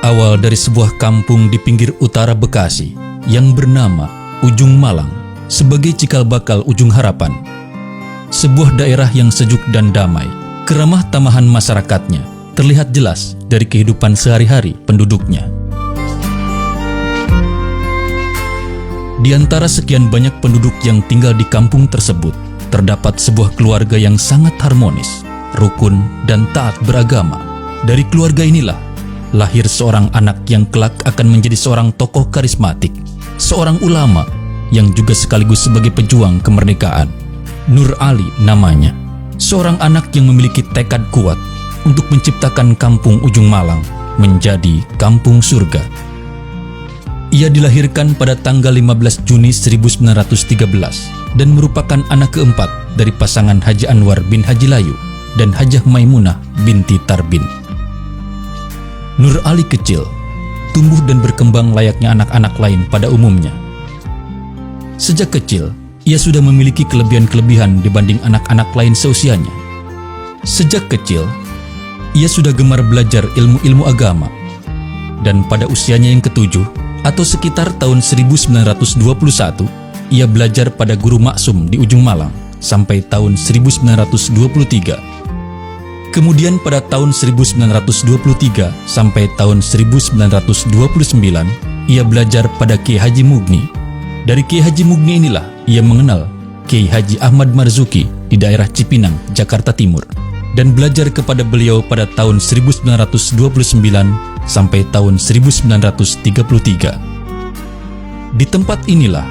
berawal dari sebuah kampung di pinggir utara Bekasi yang bernama Ujung Malang sebagai cikal bakal Ujung Harapan. Sebuah daerah yang sejuk dan damai, keramah tamahan masyarakatnya terlihat jelas dari kehidupan sehari-hari penduduknya. Di antara sekian banyak penduduk yang tinggal di kampung tersebut, terdapat sebuah keluarga yang sangat harmonis, rukun, dan taat beragama. Dari keluarga inilah lahir seorang anak yang kelak akan menjadi seorang tokoh karismatik, seorang ulama yang juga sekaligus sebagai pejuang kemerdekaan. Nur Ali namanya, seorang anak yang memiliki tekad kuat untuk menciptakan kampung Ujung Malang menjadi kampung surga. Ia dilahirkan pada tanggal 15 Juni 1913 dan merupakan anak keempat dari pasangan Haji Anwar bin Haji Layu dan Hajah Maimunah binti Tarbin. Nur Ali kecil, tumbuh dan berkembang layaknya anak-anak lain pada umumnya. Sejak kecil, ia sudah memiliki kelebihan-kelebihan dibanding anak-anak lain seusianya. Sejak kecil, ia sudah gemar belajar ilmu-ilmu agama. Dan pada usianya yang ketujuh, atau sekitar tahun 1921, ia belajar pada guru maksum di Ujung Malang sampai tahun 1923. Kemudian pada tahun 1923 sampai tahun 1929, ia belajar pada Kiai Haji Mugni. Dari Kiai Haji Mugni inilah ia mengenal Kiai Haji Ahmad Marzuki di daerah Cipinang, Jakarta Timur, dan belajar kepada beliau pada tahun 1929 sampai tahun 1933. Di tempat inilah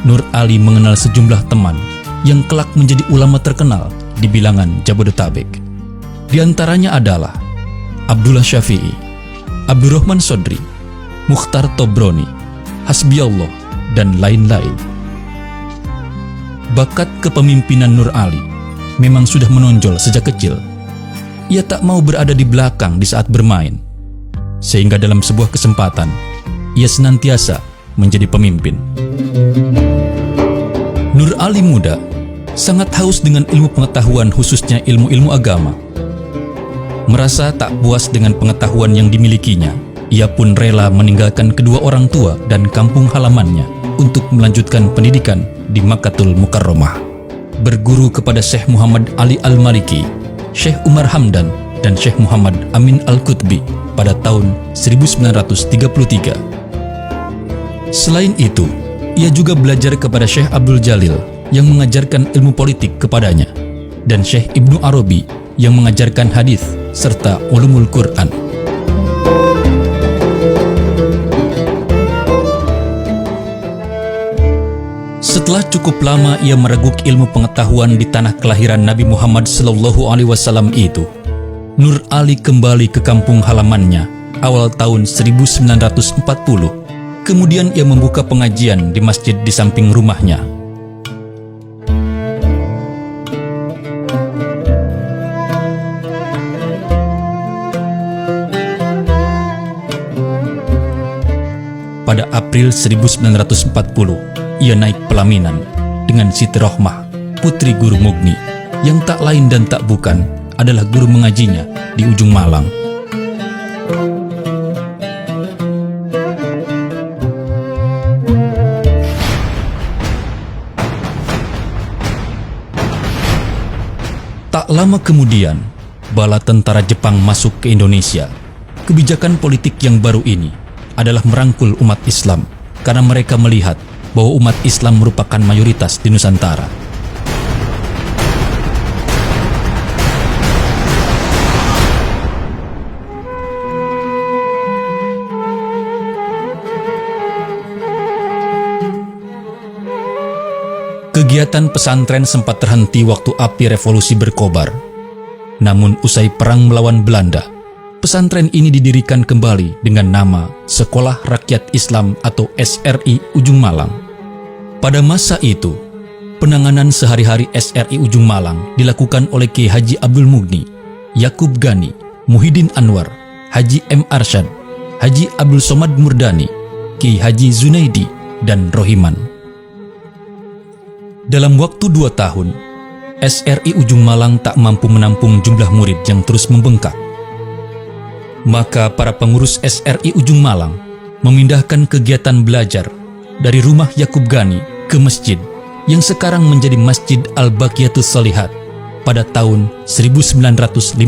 Nur Ali mengenal sejumlah teman yang kelak menjadi ulama terkenal di bilangan Jabodetabek. Di antaranya adalah Abdullah Syafi'i, Abdurrahman Sodri, Mukhtar Tobroni, Hasbiallah, dan lain-lain. Bakat kepemimpinan Nur Ali memang sudah menonjol sejak kecil. Ia tak mau berada di belakang di saat bermain, sehingga dalam sebuah kesempatan, ia senantiasa menjadi pemimpin. Nur Ali muda, sangat haus dengan ilmu pengetahuan khususnya ilmu-ilmu agama. Merasa tak puas dengan pengetahuan yang dimilikinya, ia pun rela meninggalkan kedua orang tua dan kampung halamannya untuk melanjutkan pendidikan di Makkatul Mukarramah. Berguru kepada Syekh Muhammad Ali Al-Maliki, Syekh Umar Hamdan, dan Syekh Muhammad Amin Al-Qutbi pada tahun 1933. Selain itu, ia juga belajar kepada Syekh Abdul Jalil yang mengajarkan ilmu politik kepadanya, dan Syekh Ibnu Arabi yang mengajarkan hadis serta ulumul Quran. Setelah cukup lama ia meraguk ilmu pengetahuan di tanah kelahiran Nabi Muhammad SAW itu, Nur Ali kembali ke kampung halamannya awal tahun 1940. Kemudian ia membuka pengajian di masjid di samping rumahnya. Pada April 1940, ia naik pelaminan dengan Siti Rohmah, putri guru Mugni, yang tak lain dan tak bukan adalah guru mengajinya di Ujung Malang. Tak lama kemudian, bala tentara Jepang masuk ke Indonesia. Kebijakan politik yang baru ini adalah merangkul umat Islam karena mereka melihat bahwa umat Islam merupakan mayoritas di Nusantara. Kegiatan pesantren sempat terhenti waktu api revolusi berkobar. Namun usai perang melawan Belanda, pesantren ini didirikan kembali dengan nama Sekolah Rakyat Islam atau SRI Ujung Malang. Pada masa itu, penanganan sehari-hari SRI Ujung Malang dilakukan oleh Kiai Haji Abdul Mugni, Yakub Gani, Muhyiddin Anwar, Haji M. Arsyad, Haji Abdul Somad Murdani, Kiai Haji Zunaidi, dan Rohiman. Dalam waktu 2 tahun, SRI Ujung Malang tak mampu menampung jumlah murid yang terus membengkak. Maka para pengurus SRI Ujung Malang memindahkan kegiatan belajar dari rumah Yakub Gani ke masjid yang sekarang menjadi Masjid Al-Baqiyatus Shalihat pada tahun 1952.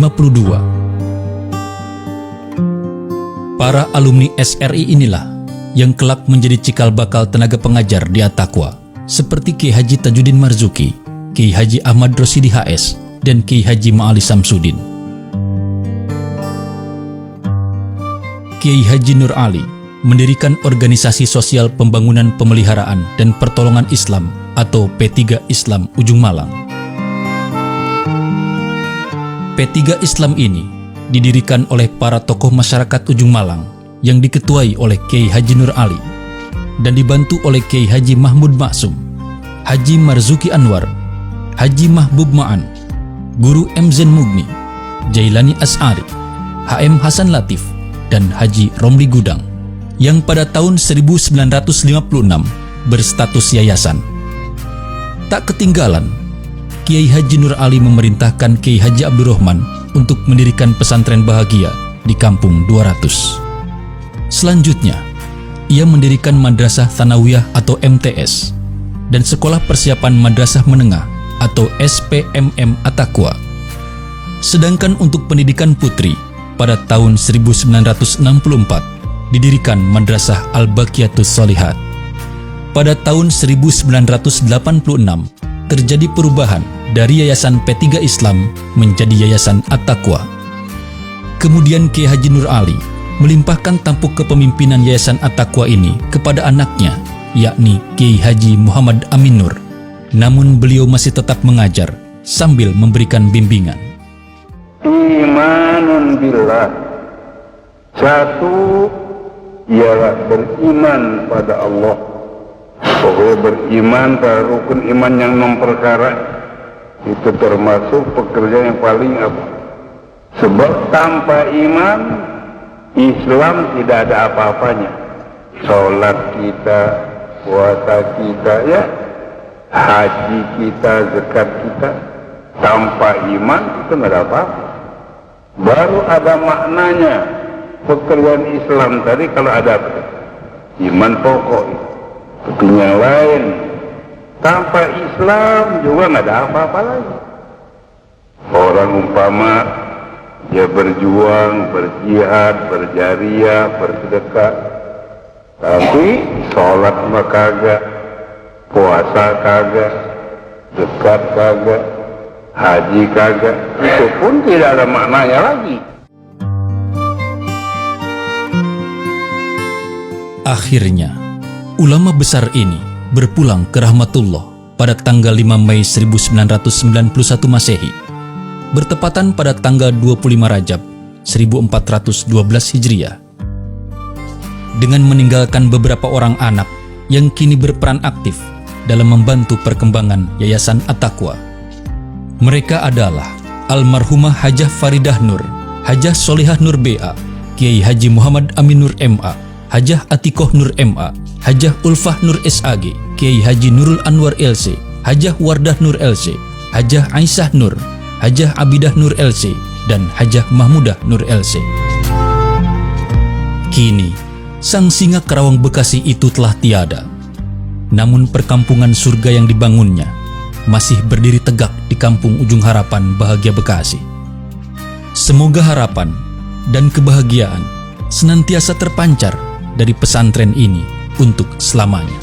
Para alumni SRI inilah yang kelak menjadi cikal bakal tenaga pengajar di At-Taqwa, seperti Kiai Haji Tajuddin Marzuki, Kiai Haji Ahmad Rosidi HS, dan Kiai Haji Ma'ali Samsudin. Kiai Haji Nur Ali mendirikan Organisasi Sosial Pembangunan Pemeliharaan dan Pertolongan Islam atau P3 Islam Ujung Malang. P3 Islam ini didirikan oleh para tokoh masyarakat Ujung Malang yang diketuai oleh Kiai Haji Nur Ali dan dibantu oleh Kiai Haji Mahmud Maksum, Haji Marzuki Anwar, Haji Mahbub Ma'an, Guru M. Zen Mugni, Jailani As'ari, HM Hasan Latif, dan Haji Romli Gudang, yang pada tahun 1956 berstatus yayasan. Tak ketinggalan, Kiai Haji Nur Ali memerintahkan Kiai Haji Abdurrahman untuk mendirikan pesantren Bahagia di Kampung 200. Selanjutnya, ia mendirikan Madrasah Tsanawiyah atau MTS dan Sekolah Persiapan Madrasah Menengah atau SPMM At-Taqwa. Sedangkan untuk pendidikan putri, pada tahun 1964 didirikan Madrasah Al-Baqiyatus Shalihat. Pada tahun 1986 terjadi perubahan dari Yayasan P3 Islam menjadi Yayasan At-Taqwa. Kemudian Kiai Haji Nur Ali melimpahkan tampuk kepemimpinan Yayasan At-Taqwa ini kepada anaknya, yakni Kiai Haji Muhammad Amin Nur. Namun beliau masih tetap mengajar sambil memberikan bimbingan. Imanun billah, satu ialah beriman pada Allah. Pokoknya beriman pada rukun iman yang 6 perkara itu termasuk pekerjaan yang paling apa? Sebab tanpa iman Islam tidak ada apa-apanya. Salat kita, puasa kita, ya, haji kita, zakat kita, tanpa iman itu nggak ada apa-apa. Baru ada maknanya pekerjaan Islam tadi kalau ada iman pokok. Tapi yang lain tanpa Islam juga nggak ada apa-apa lagi. Orang umpama dia berjuang, berjihad, berjariah, bersedekah, tapi sholat mah kagak, puasa kagak, zakat kagak, haji kagak, itu pun tidak ada maknanya lagi. Akhirnya, ulama besar ini berpulang ke rahmatullah pada tanggal 5 Mei 1991 Masehi, bertepatan pada tanggal 25 Rajab 1412 Hijriah. Dengan meninggalkan beberapa orang anak yang kini berperan aktif dalam membantu perkembangan Yayasan At-Taqwa. Mereka adalah almarhumah Hajah Faridah Nur, Hajah Solihah Nur BA, Kiai Haji Muhammad Amin Nur MA, Hajah Atikoh Nur MA, Hajah Ulfah Nur SAG, Kiai Haji Nurul Anwar LC, Hajah Wardah Nur LC, Hajah Aisyah Nur, Hajah Abidah Nur LC, dan Hajah Mahmudah Nur LC. Kini, sang singa Karawang Bekasi itu telah tiada. Namun perkampungan surga yang dibangunnya masih berdiri tegak di Kampung Ujung Harapan, Bahagia, Bekasi. Semoga harapan dan kebahagiaan senantiasa terpancar dari pesantren ini untuk selamanya.